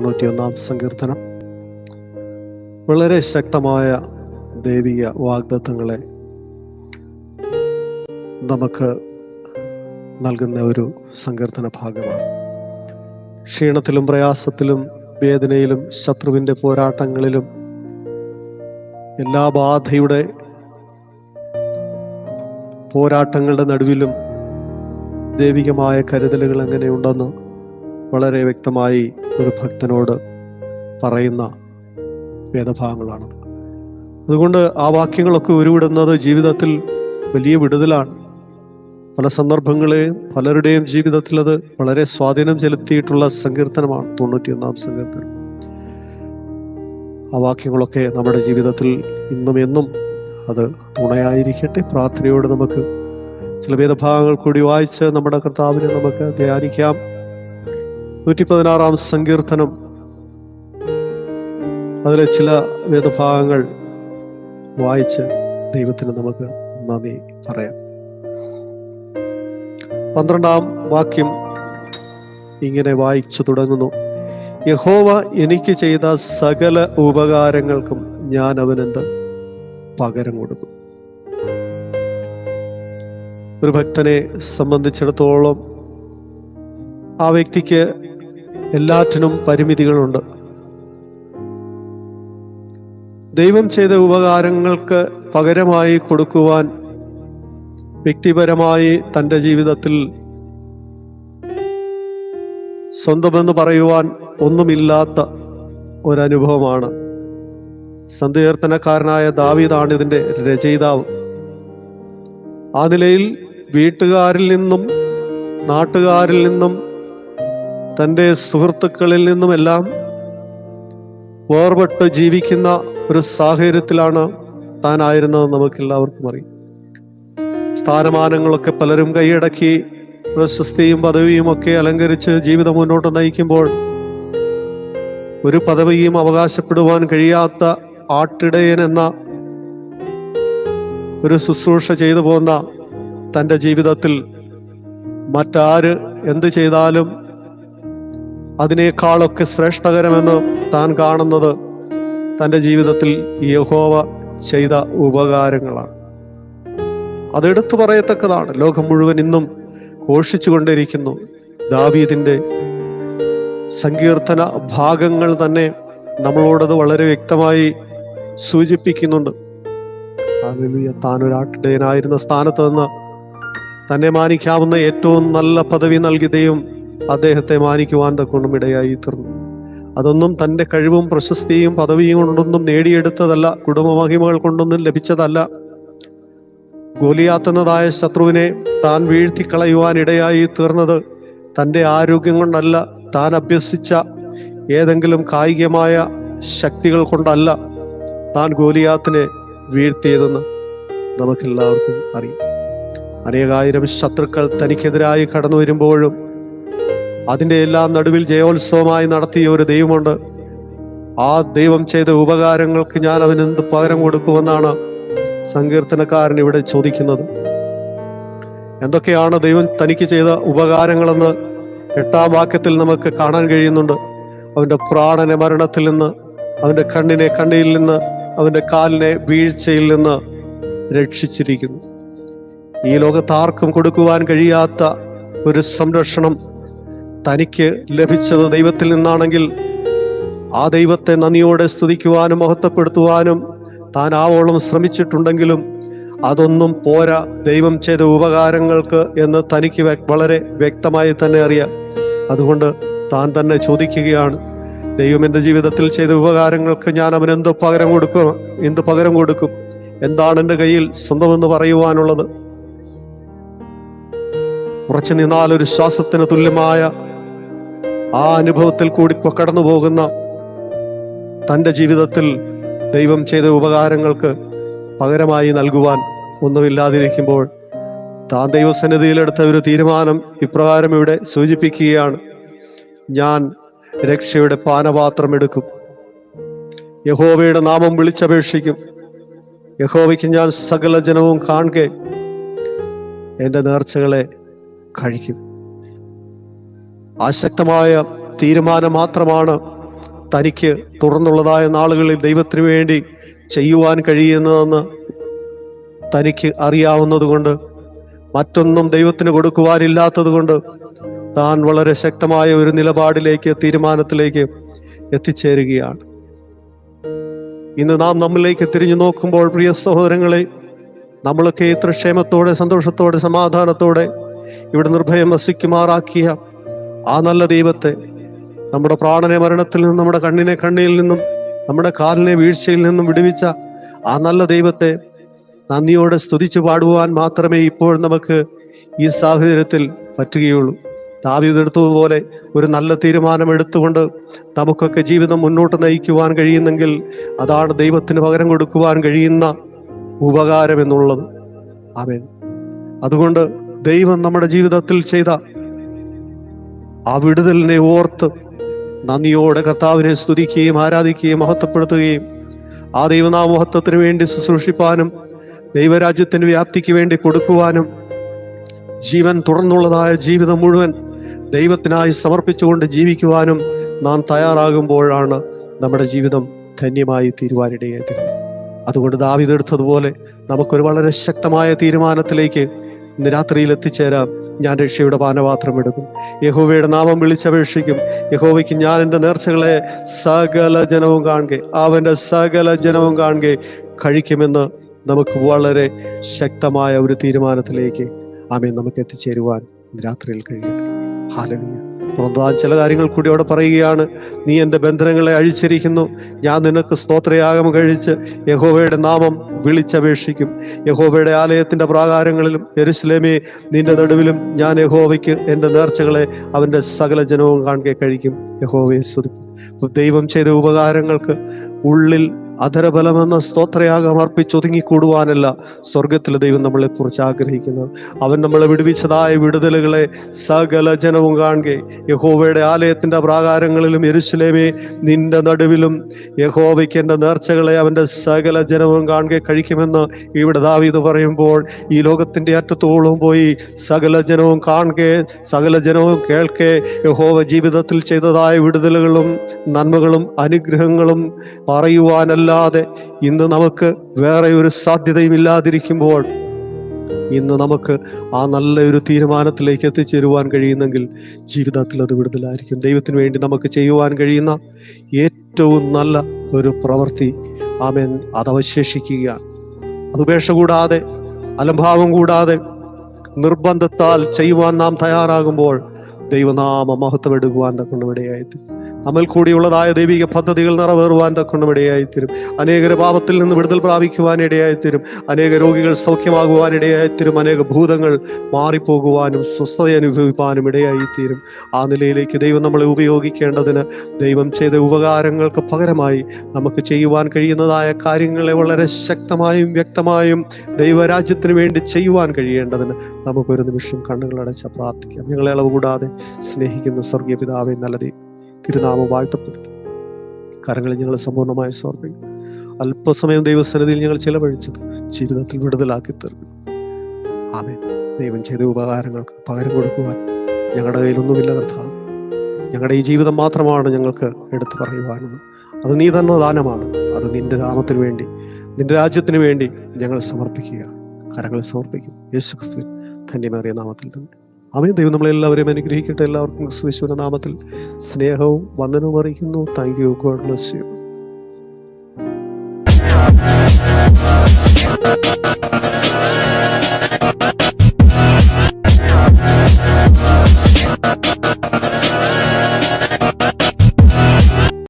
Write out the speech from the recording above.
91 സങ്കീർത്തനം വളരെ ശക്തമായ ദൈവിക വാഗ്ദത്തങ്ങളെ നമുക്ക് നൽകുന്ന ഒരു സങ്കീർത്തന ഭാഗമാണ്. ക്ഷീണത്തിലും പ്രയാസത്തിലും വേദനയിലും ശത്രുവിൻ്റെ പോരാട്ടങ്ങളിലും എല്ലാ ബാധയുടെ പോരാട്ടങ്ങളുടെ നടുവിലും ദൈവികമായ കരുതലുകൾ എങ്ങനെയുണ്ടെന്ന് വളരെ വ്യക്തമായി ഒരു ഭക്തനോട് പറയുന്ന വേദഭാഗങ്ങളാണ്. അതുകൊണ്ട് ആ വാക്യങ്ങളൊക്കെ ഉരുവിടുന്നത് ജീവിതത്തിൽ വലിയ വിടുതലാണ്. പല സന്ദർഭങ്ങളെയും പലരുടെയും ജീവിതത്തിൽ അത് വളരെ സ്വാധീനം ചെലുത്തിയിട്ടുള്ള സങ്കീർത്തനമാണ് 91 സങ്കീർത്തനം. ആ വാക്യങ്ങളൊക്കെ നമ്മുടെ ജീവിതത്തിൽ ഇന്നും എന്നും അത് തുണയായിരിക്കട്ടെ. പ്രാർത്ഥനയോട് നമുക്ക് ചില വേദഭാഗങ്ങൾ കൂടി വായിച്ച് നമ്മുടെ കർത്താവിനെ നമുക്ക് ധ്യാനിക്കാം. 116 സങ്കീർത്തനം, അതിലെ ചില വേദഭാഗങ്ങൾ വായിച്ച് ദൈവത്തിന് നമുക്ക് നന്ദി പറയാം. 12 വാക്യം ഇങ്ങനെ വായിച്ചു തുടങ്ങുന്നു: യഹോവ എനിക്ക് ചെയ്ത സകല ഉപകാരങ്ങൾക്കും ഞാൻ അവനെന്ത് പകരം കൊടുക്കും. ഒരു ഭക്തനെ സംബന്ധിച്ചിടത്തോളം ആ വ്യക്തിക്ക് എല്ലാറ്റിനും പരിമിതികളുണ്ട്. ദൈവം ചെയ്ത ഉപകാരങ്ങൾക്ക് പകരമായി കൊടുക്കുവാൻ വ്യക്തിപരമായി തൻ്റെ ജീവിതത്തിൽ സ്വന്തമെന്ന് പറയുവാൻ ഒന്നുമില്ലാത്ത ഒരനുഭവമാണ്. സങ്കീർത്തനക്കാരനായ ദാവീദാണ് ഇതിൻ്റെ രചയിതാവ്. ആ നിലയിൽ വീട്ടുകാരിൽ നിന്നും നാട്ടുകാരിൽ നിന്നും തൻ്റെ സുഹൃത്തുക്കളിൽ നിന്നുമെല്ലാം വേർപെട്ട് ജീവിക്കുന്ന ഒരു സാഹചര്യത്തിലാണ് താനായിരുന്നതെന്ന് നമുക്കെല്ലാവർക്കും അറിയാം. സ്ഥാനമാനങ്ങളൊക്കെ പലരും കൈയടക്കി പ്രശസ്തിയും പദവിയും ഒക്കെ അലങ്കരിച്ച് ജീവിതം മുന്നോട്ട് നയിക്കുമ്പോൾ ഒരു പദവിയും അവകാശപ്പെടുവാൻ കഴിയാത്ത ആട്ടിടയൻ എന്ന ഒരു ശുശ്രൂഷ ചെയ്തു പോന്ന തൻ്റെ ജീവിതത്തിൽ മറ്റാര് എന്ത് ചെയ്താലും അതിനേക്കാളൊക്കെ ശ്രേഷ്ഠകരമെന്ന് താൻ കാണുന്നത് തൻ്റെ ജീവിതത്തിൽ യഹോവ ചെയ്ത ഉപകാരങ്ങളാണ്. അതെടുത്തു പറയത്തക്കതാണ്. ലോകം മുഴുവൻ ഇന്നും ഘോഷിച്ചു കൊണ്ടിരിക്കുന്നു. ദാവീദിൻ്റെ സങ്കീർത്തന ഭാഗങ്ങൾ തന്നെ നമ്മളോടത് വളരെ വ്യക്തമായി സൂചിപ്പിക്കുന്നുണ്ട്. താൻ ഒരാട്ടിടയനായിരുന്ന സ്ഥാനത്ത് നിന്ന് തന്നെ മാനിക്കാവുന്ന ഏറ്റവും നല്ല പദവി നൽകി ദൈവം അദ്ദേഹത്തെ മാനിക്കുവാൻ തക്കൊണ്ടും ഇടയായി തീർന്നു. അതൊന്നും തൻ്റെ കഴിവും പ്രശസ്തിയും പദവിയും കൊണ്ടൊന്നും നേടിയെടുത്തതല്ല, കുടുംബമഹിമകൾ കൊണ്ടൊന്നും ലഭിച്ചതല്ല. ഗോലിയാത്ത് എന്നതായ ശത്രുവിനെ താൻ വീഴ്ത്തിക്കളയുവാൻ ഇടയായി തീർന്നത് തൻ്റെ ആരോഗ്യം കൊണ്ടല്ല, താൻ അഭ്യസിച്ച ഏതെങ്കിലും കായികമായ ശക്തികൾ കൊണ്ടല്ല താൻ ഗോലിയാത്തിനെ വീഴ്ത്തിയതെന്ന് നമുക്കെല്ലാവർക്കും അറിയാം. അനേകായിരം ശത്രുക്കൾ തനിക്കെതിരായി കടന്നു വരുമ്പോഴും അതിൻ്റെ എല്ലാം നടുവിൽ ജയോത്സവമായി നടത്തിയ ഒരു ദൈവമുണ്ട്. ആ ദൈവം ചെയ്ത ഉപകാരങ്ങൾക്ക് ഞാൻ അവനെന്ത് പകരം കൊടുക്കുമെന്നാണ് സങ്കീർത്തനക്കാരൻ ഇവിടെ ചോദിക്കുന്നത്. എന്തൊക്കെയാണ് ദൈവം തനിക്ക് ചെയ്ത ഉപകാരങ്ങളെന്ന് 8 വാക്യത്തിൽ നമുക്ക് കാണാൻ കഴിയുന്നുണ്ട്. അവൻ്റെ പ്രാണനെ മരണത്തിൽ നിന്ന്, അവൻ്റെ കണ്ണിനെ കണ്ണിയിൽ നിന്ന്, അവൻ്റെ കാലിനെ വീഴ്ചയിൽ നിന്ന് രക്ഷിച്ചിരിക്കുന്നു. ഈ ലോകത്ത് ആർക്കും കൊടുക്കുവാൻ കഴിയാത്ത ഒരു സംരക്ഷണം തനിക്ക് ലഭിച്ചത് ദൈവത്തിൽ നിന്നാണെങ്കിൽ ആ ദൈവത്തെ നന്ദിയോടെ സ്തുതിക്കുവാനും മഹത്വപ്പെടുത്തുവാനും താൻ ആവോളം ശ്രമിച്ചിട്ടുണ്ടെങ്കിലും അതൊന്നും പോരാ ദൈവം ചെയ്ത ഉപകാരങ്ങൾക്ക് എന്ന് തനിക്ക് വളരെ വ്യക്തമായി തന്നെ അറിയാം. അതുകൊണ്ട് താൻ തന്നെ ചോദിക്കുകയാണ്, ദൈവം എൻ്റെ ജീവിതത്തിൽ ചെയ്ത ഉപകാരങ്ങൾക്ക് ഞാൻ അവൻ എന്ത് പകരം കൊടുക്കും? എന്താണ് എൻ്റെ കയ്യിൽ സ്വന്തമെന്ന് പറയുവാനുള്ളത്? ഉറച്ചു നിന്നാൽ ഒരു ശ്വാസത്തിന് തുല്യമായ ആ അനുഭവത്തിൽ കൂടി കടന്നു പോകുന്ന തൻ്റെ ജീവിതത്തിൽ ദൈവം ചെയ്ത ഉപകാരങ്ങൾക്ക് പകരമായി നൽകുവാൻ ഒന്നുമില്ലാതിരിക്കുമ്പോൾ താൻ ദൈവസന്നിധിയിലെടുത്ത ഒരു തീരുമാനം ഇപ്രകാരം ഇവിടെ സൂചിപ്പിക്കുകയാണ്: ഞാൻ രക്ഷയുടെ പാനപാത്രം എടുക്കും, യഹോവയുടെ നാമം വിളിച്ചപേക്ഷിക്കും, യഹോവയ്ക്ക് ഞാൻ സകല ജനവും കാണുക, എൻ്റെ നേർച്ചകളെ കഴിക്കും. ആശക്തമായ തീരുമാനം മാത്രമാണ് തനിക്ക് തുറന്നുള്ളതായ നാളുകളിൽ ദൈവത്തിന് വേണ്ടി ചെയ്യുവാൻ കഴിയുന്നതെന്ന് തനിക്ക് അറിയാവുന്നത് കൊണ്ട്, മറ്റൊന്നും ദൈവത്തിന് കൊടുക്കുവാനില്ലാത്തത് കൊണ്ട് താൻ വളരെ ശക്തമായ ഒരു നിലപാടിലേക്ക്, തീരുമാനത്തിലേക്ക് എത്തിച്ചേരുകയാണ്. ഇന്ന് നാം നമ്മിലേക്ക് തിരിഞ്ഞു നോക്കുമ്പോൾ, പ്രിയ സഹോദരങ്ങളെ, നമ്മളൊക്കെ ഇത്ര ക്ഷേമത്തോടെ, സന്തോഷത്തോടെ, സമാധാനത്തോടെ ഇവിടെ നിർഭയം വസിക്കുമാറാക്കിയ ആ നല്ല ദൈവത്തെ, നമ്മുടെ പ്രാണനെ മരണത്തിൽ നിന്നും, നമ്മുടെ കണ്ണിനെ കണ്ണിയിൽ നിന്നും, നമ്മുടെ കാലിനെ വീഴ്ചയിൽ നിന്നും വിടുവിച്ച ആ നല്ല ദൈവത്തെ നന്ദിയോടെ സ്തുതിച്ചു പാടുവാൻ മാത്രമേ ഇപ്പോൾ നമുക്ക് ഈ സാഹചര്യത്തിൽ പറ്റുകയുള്ളൂ. ദാവീദ് എടുത്തതുപോലെ ഒരു നല്ല തീരുമാനം എടുത്തുകൊണ്ട് നമുക്കൊക്കെ ജീവിതം മുന്നോട്ട് നയിക്കുവാൻ കഴിയുന്നെങ്കിൽ അതാണ് ദൈവത്തിന് പകരം കൊടുക്കുവാൻ കഴിയുന്ന ഉപകാരം എന്നുള്ളത്. ആമേൻ. അതുകൊണ്ട് ദൈവം നമ്മുടെ ജീവിതത്തിൽ ചെയ്ത ആ വിടുതലിനെ ഓർത്ത് നന്ദിയോടെ കർത്താവിനെ സ്തുതിക്കുകയും ആരാധിക്കുകയും മഹത്വപ്പെടുത്തുകയും ആ ദൈവനാമഹത്വത്തിന് വേണ്ടി ശുശ്രൂഷിപ്പാനും ദൈവരാജ്യത്തിന് വ്യാപ്തിക്ക് വേണ്ടി കൊടുക്കുവാനും ജീവൻ തുടർന്നുള്ളതായ ജീവിതം മുഴുവൻ ദൈവത്തിനായി സമർപ്പിച്ചുകൊണ്ട് ജീവിക്കുവാനും നാം തയ്യാറാകുമ്പോഴാണ് നമ്മുടെ ജീവിതം ധന്യമായി തീരുവാനിടയായി. അതുകൊണ്ട് ദാവീദ് എടുത്തതുപോലെ നമുക്കൊരു വളരെ ശക്തമായ തീരുമാനത്തിലേക്ക് ഇന്ന് രാത്രിയിൽ എത്തിച്ചേരാം. ഞാൻ രക്ഷയുടെ പാനപാത്രം എടുക്കും, യഹോവയുടെ നാമം വിളിച്ചപേക്ഷിക്കും. യഹോവയ്ക്ക് ഞാൻ എൻ്റെ നേർച്ചകളെ സകല ജനവും കാണുക, അവൻ്റെ സകല ജനവും കാണുക കഴിക്കുമെന്ന് നമുക്ക് വളരെ ശക്തമായ ഒരു തീരുമാനത്തിലേക്ക് ആമേൻ നമുക്ക് എത്തിച്ചേരുവാൻ രാത്രിയിൽ കഴിയട്ടെ. ഹല്ലേലൂയ. പ്രധാന ചില കാര്യങ്ങൾ കൂടി അവിടെ പറയുകയാണ്. നീ എൻ്റെ ബന്ധനങ്ങളെ അഴിച്ചിരിക്കുന്നു, ഞാൻ നിനക്ക് സ്തോത്രയാഗം കഴിച്ച് യഹോവയുടെ നാമം വിളിച്ചപേക്ഷിക്കും. യഹോവയുടെ ആലയത്തിൻ്റെ പ്രാകാരങ്ങളിലും യെരൂശലേമേ നിന്റെ നടുവിലും ഞാൻ യഹോവയ്ക്ക് എൻ്റെ നേർച്ചകളെ അവൻ്റെ സകല ജനവും കാണുക കഴിക്കും. യഹോവയെ സ്തുതിക്കും. ദൈവം ചെയ്ത ഉപകാരങ്ങൾക്ക് ഉള്ളിൽ അധരബലമെന്ന സ്തോത്രയാഗം അർപ്പിച്ചൊതുങ്ങിക്കൂടുവാനല്ല സ്വർഗത്തിലെ ദൈവം നമ്മളെ കുറിച്ച് ആഗ്രഹിക്കുന്നത്. അവൻ നമ്മളെ വിടുവിച്ചതായ വിടുതലുകളെ സകല ജനവും കാണുക. യഹോവയുടെ ആലയത്തിൻ്റെ പ്രാകാരങ്ങളിലും യെരൂശലേമേ നിന്റെ നടുവിലും യഹോവയ്ക്ക് എൻ്റെ നേർച്ചകളെ അവൻ്റെ സകല ജനവും കാണുക കഴിക്കുമെന്ന് ഇവിടെ ദാവീദ് പറയുമ്പോൾ, ഈ ലോകത്തിൻ്റെ അറ്റത്തോളം പോയി സകല ജനവും കാണുക, സകല ജനവും കേൾക്കെ യഹോവ ജീവിതത്തിൽ ചെയ്തതായ വിടുതലുകളും നന്മകളും അനുഗ്രഹങ്ങളും പറയുവാനല്ല ാതെ ഇന്ന് നമുക്ക് വേറെ ഒരു സാധ്യതയും ഇല്ലാതിരിക്കുമ്പോൾ, ഇന്ന് നമുക്ക് ആ നല്ലൊരു തീരുമാനത്തിലേക്ക് എത്തിച്ചേരുവാൻ കഴിയുന്നെങ്കിൽ ജീവിതത്തിൽ അത് വിടുതലായിരിക്കും. ദൈവത്തിന് വേണ്ടി നമുക്ക് ചെയ്യുവാൻ കഴിയുന്ന ഏറ്റവും നല്ല ഒരു പ്രവൃത്തി ആമേൻ അത് അവശേഷിക്കുകയാണ്. അത് ഉപേക്ഷ കൂടാതെ, അലംഭാവം കൂടാതെ, നിർബന്ധത്താൽ ചെയ്യുവാൻ നാം തയ്യാറാകുമ്പോൾ ദൈവനാമ മഹത്വം എടുക്കുവാൻ തക്കൊണ്ടിടയായിത്തീരും. നമ്മൾ കൂടിയുള്ളതായ ദൈവിക പദ്ധതികൾ നിറവേറുവാൻ തക്കൊണ്ടിടയായിത്തീരും. അനേകരെ പാപത്തിൽ നിന്ന് വിടുതൽ പ്രാപിക്കുവാൻ ഇടയായിത്തീരും. അനേക രോഗികൾ സൗഖ്യമാകുവാൻ ഇടയായിത്തീരും. അനേക ഭൂതങ്ങൾ മാറിപ്പോകുവാനും സ്വസ്ഥത അനുഭവിപ്പാനും ഇടയായിത്തീരും. ആ നിലയിലേക്ക് ദൈവം നമ്മളെ ഉപയോഗിക്കേണ്ടതിന് ദൈവം ചെയ്ത ഉപകാരങ്ങൾക്ക് പകരമായി നമുക്ക് ചെയ്യുവാൻ കഴിയുന്നതായ കാര്യങ്ങളെ വളരെ ശക്തമായും വ്യക്തമായും ദൈവരാജ്യത്തിന് വേണ്ടി ചെയ്യുവാൻ കഴിയേണ്ടതിന് നമുക്കൊരു നിമിഷം കണ്ണുകളടച്ച പ്രാർത്ഥിക്കാം. ഞങ്ങളെ അളവ് കൂടാതെ സ്നേഹിക്കുന്ന സ്വർഗീയ പിതാവേ, നല്ല തിരുനാമം വാഴ്ത്തപ്പെടും. കരങ്ങളിൽ ഞങ്ങൾ സമ്പൂർണ്ണമായി സമർപ്പിക്കും. അല്പസമയം ദൈവസന്നിധിയിൽ ഞങ്ങൾ ചിലവഴിച്ചത് ജീവിതത്തിൽ വിടുതലാക്കി തീർക്കും. ആമേൻ. ദൈവം ചെയ്ത ഉപകാരങ്ങൾക്ക് പകരം കൊടുക്കുവാൻ ഞങ്ങളുടെ കയ്യിലൊന്നുമില്ല കർത്താവ്. ഞങ്ങളുടെ ഈ ജീവിതം മാത്രമാണ് ഞങ്ങൾക്ക് എടുത്തു പറയുവാനുള്ളത്. അത് നീ തന്ന ദാനമാണ്. അത് നിന്റെ നാമത്തിന് വേണ്ടി, നിന്റെ രാജ്യത്തിന് വേണ്ടി ഞങ്ങൾ സമർപ്പിക്കുക. കരങ്ങളിൽ സമർപ്പിക്കും. യേശുക്രിസ്തുവിൻ ധന്യമേറിയ നാമത്തിൽ തന്നെ ആമേൻ. ദൈവം നമ്മളെല്ലാവരെയും അനുഗ്രഹിക്കട്ടെ. എല്ലാവർക്കും യേശുവിന്റെ നാമത്തിൽ സ്നേഹവും വന്ദനവും അറിയിക്കുന്നു. Thank you. God bless you.